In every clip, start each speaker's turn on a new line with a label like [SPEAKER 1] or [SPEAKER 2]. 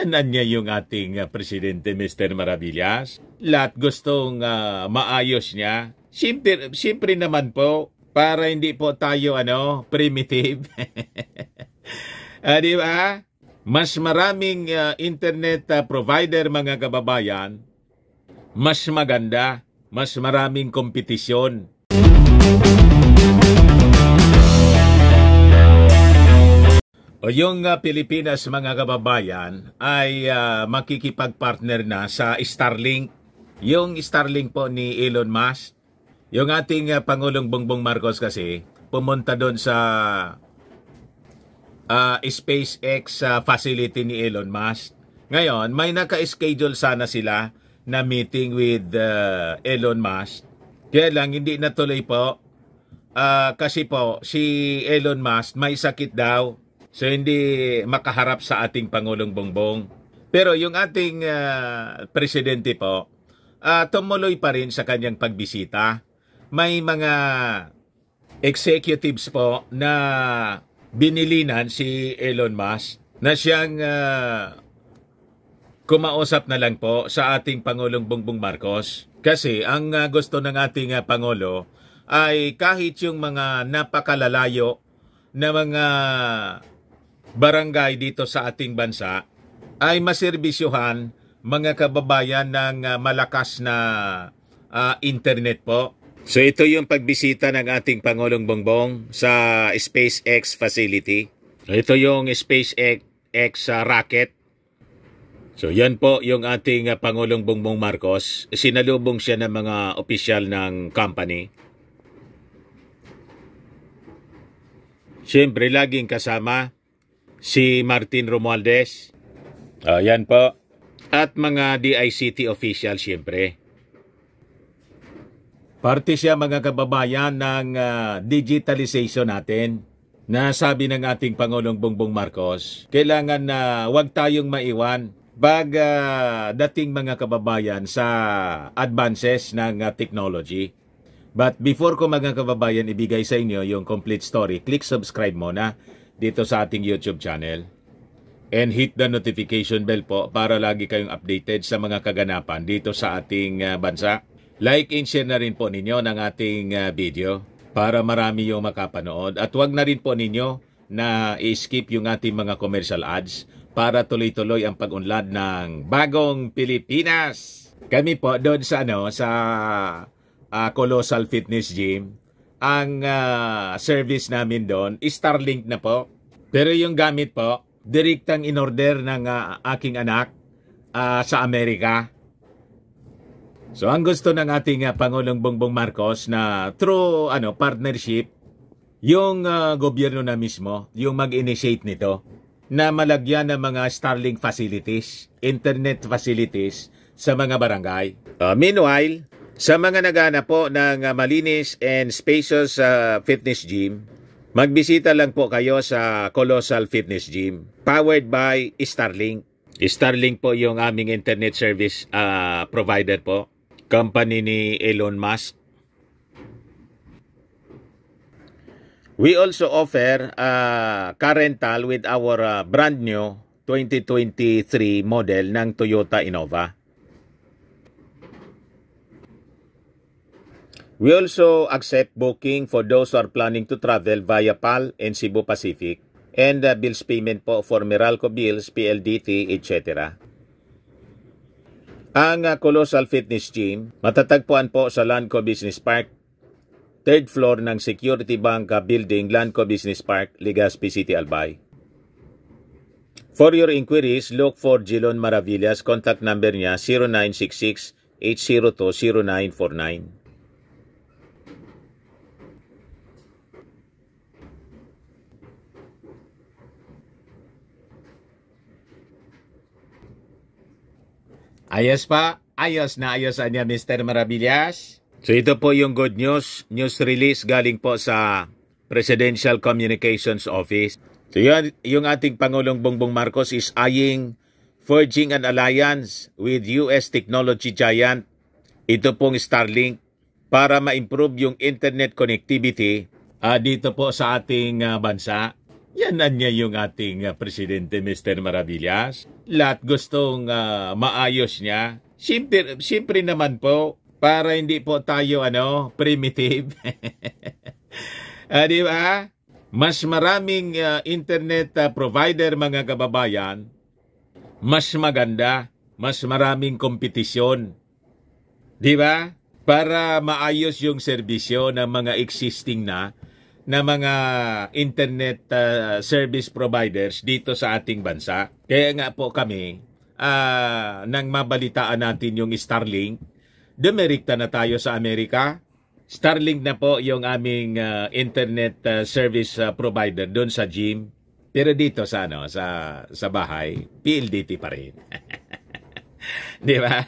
[SPEAKER 1] Yanan niya yung ating Presidente Mr. Maravillas. Lahat gustong maayos niya. Siyempre naman po, para hindi po tayo primitive. Di ba? Mas maraming internet provider mga kababayan, mas maganda, mas maraming kompetisyon. O yung Pilipinas mga kababayan ay makikipag-partner na sa Starlink. Yung Starlink po ni Elon Musk. Yung ating Pangulong Bongbong Marcos kasi pumunta doon sa SpaceX facility ni Elon Musk. Ngayon, may naka-schedule sana sila na meeting with Elon Musk. Kaya lang, hindi natuloy po. Kasi po, si Elon Musk may sakit daw. So, hindi makaharap sa ating Pangulong Bongbong. Pero yung ating presidente po, tumuloy pa rin sa kanyang pagbisita. May mga executives po na binilinan si Elon Musk na siyang kumausap na lang po sa ating Pangulong Bongbong Marcos. Kasi ang gusto ng ating Pangulo ay kahit yung mga napakalalayo na mga barangay dito sa ating bansa ay maserbisyuhan mga kababayan ng malakas na internet po. So ito yung pagbisita ng ating Pangulong Bongbong sa SpaceX facility. So ito yung SpaceX rocket. So yan po yung ating Pangulong Bongbong Marcos. Sinalubong siya ng mga opisyal ng company. Siyempre laging kasama si Martin Romualdez. Yan po. At mga DICT official siyempre. Parte siya mga kababayan ng digitalization natin na sabi ng ating Pangulong Bongbong Marcos, kailangan na huwag tayong maiwan pag dating mga kababayan sa advances ng technology. But before ko mga kababayan ibigay sa inyo yung complete story, click subscribe muna dito sa ating YouTube channel. And hit the notification bell po para lagi kayong updated sa mga kaganapan dito sa ating bansa. Like and share na rin po ninyo ng ating video para marami yung makapanood. At huwag na rin po ninyo na i-skip yung ating mga commercial ads para tuloy-tuloy ang pag-unlad ng bagong Pilipinas. Kami po doon sa Colossal Fitness Gym. Ang service namin doon, Starlink na po. Pero yung gamit po, direktang in-order ng aking anak sa Amerika. So ang gusto ng ating Pangulong Bongbong Marcos na through partnership, yung gobyerno na mismo, yung mag-initiate nito, na malagyan ng mga Starlink facilities, internet facilities sa mga barangay. Meanwhile, sa mga naghahanap po ng malinis and spacious fitness gym, magbisita lang po kayo sa Colossal Fitness Gym, powered by Starlink. Starlink po yung aming internet service provider po. Company ni Elon Musk. We also offer car rental with our brand new 2023 model ng Toyota Innova. We also accept booking for those who are planning to travel via PAL and Cebu Pacific and bills payment po for Meralco bills, PLDT, etc. Ang Colossal Fitness Gym, matatagpuan po sa Lanco Business Park, 3rd floor ng Security Bank Building, Lanco Business Park, Legazpi City, Albay. For your inquiries, look for Jilon Maravillas. Contact number niya 0966-802-0949. Ayos pa, ayos na niya Mr. Maravillas. So ito po yung good news release galing po sa Presidential Communications Office. So yung ating Pangulong Bongbong Marcos is eyeing forging an alliance with US technology giant. Ito pong Starlink para ma-improve yung internet connectivity dito po sa ating bansa. Yan na niya yung ating Presidente Mr. Maravillas. Lahat gustong maayos niya. Siyempre naman po, para hindi po tayo primitive. Di ba? Mas maraming internet provider mga kababayan, mas maganda, mas maraming kompetisyon. Di ba? Para maayos yung serbisyo ng mga existing na mga internet service providers dito sa ating bansa. Kaya nga po kami, nang mabalitaan natin yung Starlink, dumirekta na tayo sa Amerika. Starlink na po yung aming internet service provider doon sa gym. Pero dito sa bahay, PLDT pa rin. Di ba?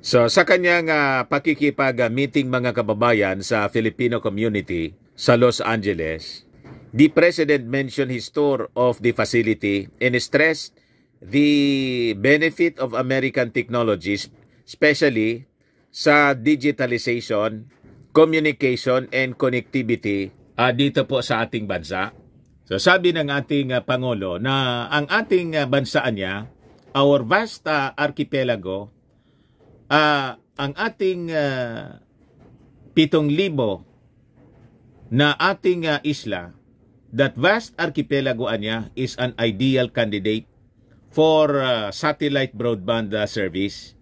[SPEAKER 1] So sa kanyang pakikipag-meeting mga kababayan sa Filipino community sa Los Angeles, the President mentioned his tour of the facility and stressed the benefit of American technologies, especially sa digitalization, communication, and connectivity dito po sa ating bansa. So sabi ng ating Pangulo na ang ating bansa niya, our vast archipelago, ang ating 7,000 na ating isla, that vast archipelago niya is an ideal candidate for satellite broadband service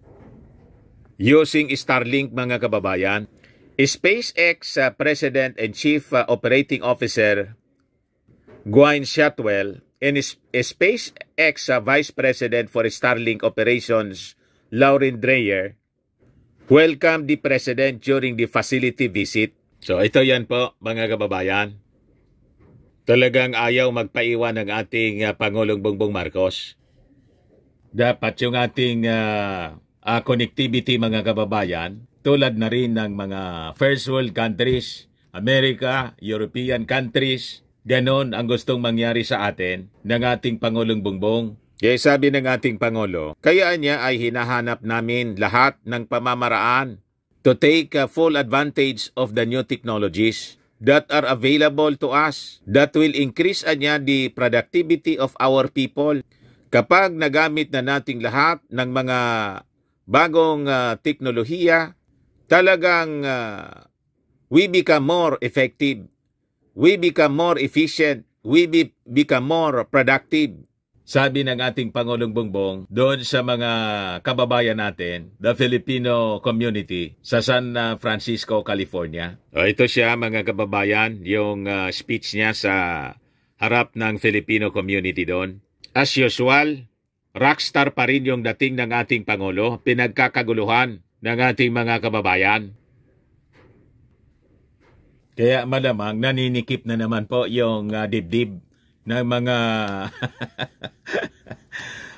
[SPEAKER 1] using Starlink mga kababayan. SpaceX President and Chief Operating Officer Gwynne Shotwell and SpaceX Vice President for Starlink Operations Lauren Dreyer welcomed the President during the facility visit. So ito yan po mga kababayan. Talagang ayaw magpaiwan ng ating Pangulong Bongbong Marcos. Dapat yung ating connectivity mga kababayan, tulad na rin ng mga first world countries, America, European countries, ganon ang gustong mangyari sa atin ng ating Pangulong Bongbong. Kaya sabi ng ating Pangulo, kaya niya ay hinahanap namin lahat ng pamamaraan to take full advantage of the new technologies that are available to us that will increase the productivity of our people. Kapag nagamit na nating lahat ng mga bagong teknolohiya, talagang we become more effective, we become more efficient, we become more productive. Sabi ng ating Pangulong Bongbong doon sa mga kababayan natin, the Filipino community sa San Francisco, California. Ito siya mga kababayan, yung speech niya sa harap ng Filipino community doon. As usual, rockstar pa rin yung dating ng ating Pangulo, pinagkakaguluhan ng ating mga kababayan. Kaya malamang naninikip na naman po yung dibdib ng mga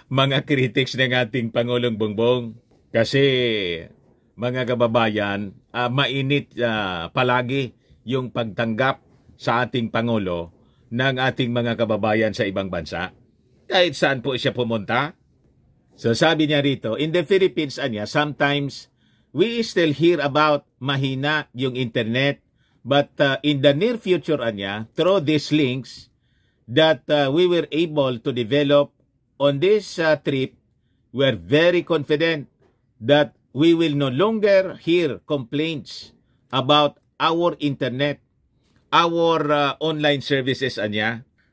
[SPEAKER 1] mga critics ng ating Pangulong Bongbong. Kasi mga kababayan, mainit palagi yung pagtanggap sa ating Pangulo ng ating mga kababayan sa ibang bansa. Kahit saan po siya pumunta. So sabi niya rito, in the Philippines, sometimes we still hear about mahina yung internet, but in the near future, through these links that we were able to develop on this trip, we're very confident that we will no longer hear complaints about our internet, our online services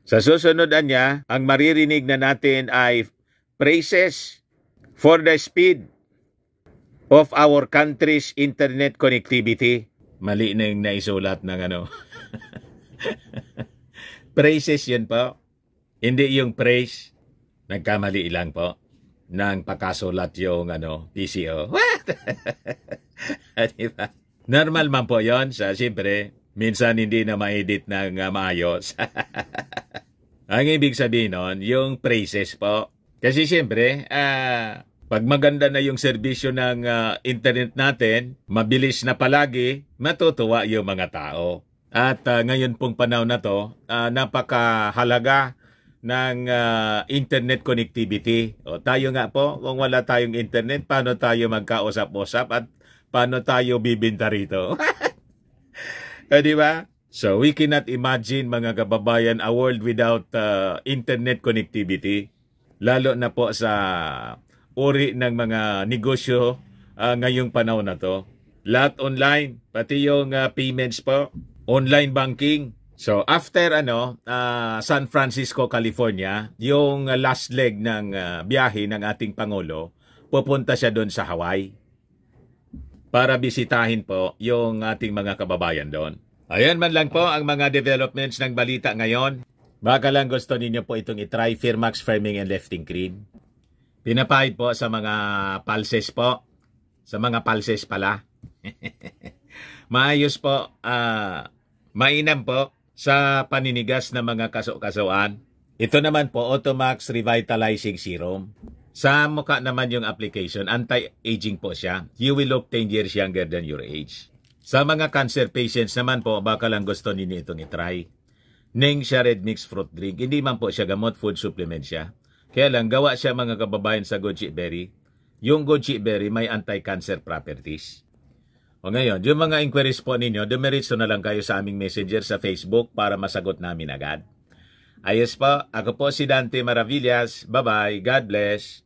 [SPEAKER 1] Sa susunod ang maririnig na natin ay praises for the speed of our country's internet connectivity. Mali na yung naisulat ng praises yun po. Hindi yung praise. Nagkamali lang po. Nang pakasulat yung PCO. What? Diba? Normal man po yun. Siyempre, minsan hindi na ma-edit ng maayos. Ang ibig sabihin nun, yung praises po. Kasi siyempre, pag maganda na yung serbisyo ng internet natin, mabilis na palagi, matutuwa yung mga tao. At ngayon pong panahon na to, napakahalaga ng internet connectivity. O tayo nga po, kung wala tayong internet, paano tayo magkausap-usap at paano tayo bibinta rito? Di ba? So we cannot imagine mga kababayan a world without internet connectivity. Lalo na po sa uri ng mga negosyo ngayong panahon na to. Lahat online, pati yung payments po, online banking. So after San Francisco, California, yung last leg ng biyahe ng ating Pangulo, pupunta siya doon sa Hawaii para bisitahin po yung ating mga kababayan doon. Ayan man lang po ang mga developments ng balita ngayon. Baka lang gusto ninyo po itong itry, Firmax Firming and Lifting Cream. Pinapahid po sa mga pulses po. Sa mga pulses pala. Maayos po, mainam po sa paninigas ng mga kaso-kasuan. Ito naman po, Automax Revitalizing Serum. Sa mukha naman yung application, anti-aging po siya. You will look 10 years younger than your age. Sa mga cancer patients naman po, baka lang gusto ninyo itong itry. Ning siya red mixed fruit drink. Hindi man po siya gamot, food supplement siya. Kaya lang, gawa siya mga kababayan sa goji berry. Yung goji berry may anti-cancer properties. O ngayon, yung mga inquiries po ninyo, dumiretso na lang kayo sa aming messenger sa Facebook para masagot namin agad. Ayos po, ako po si Dante Maravillas. Bye-bye. God bless.